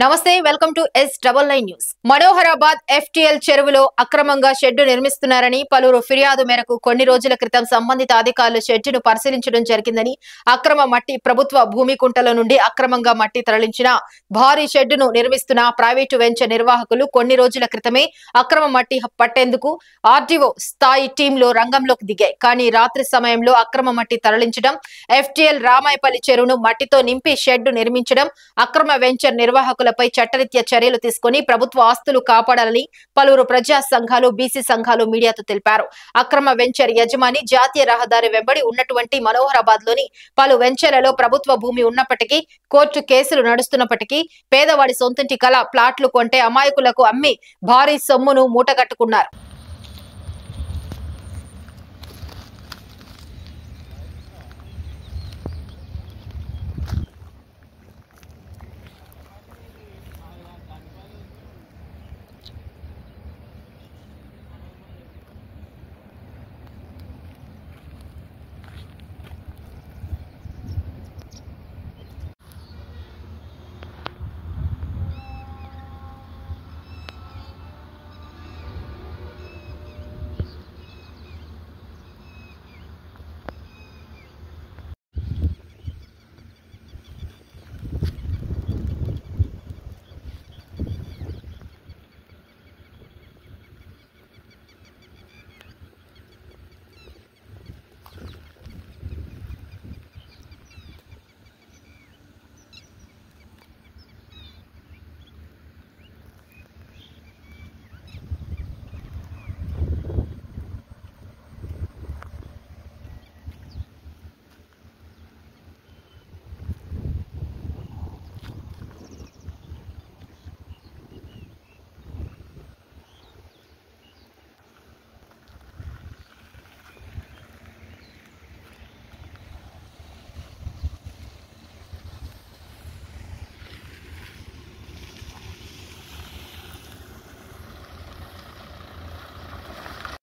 నమస్తే welcome to S99 news. Manoharabad FTL చెరువులో అక్రమంగా షెడ్ నిర్మిస్తున్నారని పలువురు ఫిర్యాదు మేరకు కొన్ని రోజుల క్రితం సంబంధిత అధికారులు షెడ్డును పరిశీలించడం జరిగిందని, అక్రమ మట్టి ప్రభుత్వ భూమి కుంటల నుండి అక్రమంగా మట్టి తరలించిన భారీ షెడ్డును నిర్మిస్తున్న ప్రైవేటు వెంచర్ నిర్వాహకులు కొన్ని రోజుల క్రితమే అక్రమ మట్టి పట్టేందుకు RDO స్థాయి టీంలో రంగంలోకి దిగాయి. కానీ రాత్రి సమయంలో అక్రమ మట్టి తరలించడం, FTL రామాయపల్లి చెరువును మట్టితో నింపి షెడ్ నిర్మించడం, అక్రమ వెంచర్ నిర్వాహకులపై చట్టరీత్యా చర్యలు తీసుకుని ప్రభుత్వ ఆస్తులు కాపాడాలని పలువురు ప్రజా సంఘాలు, బీసీ సంఘాలు మీడియాతో తెలిపారు. అక్రమ వెంచర్ యజమాని జాతీయ రహదారి వెంబడి ఉన్నటువంటి మనోహరాబాద్ లోని పలు వెంచర్లలో ప్రభుత్వ భూమి ఉన్నప్పటికీ, కోర్టు కేసులు నడుస్తున్నప్పటికీ పేదవాడి సొంతింటి కల ప్లాట్లు కొంటే అమాయకులకు అమ్మి భారీ సొమ్మును మూటగట్టుకున్నారు.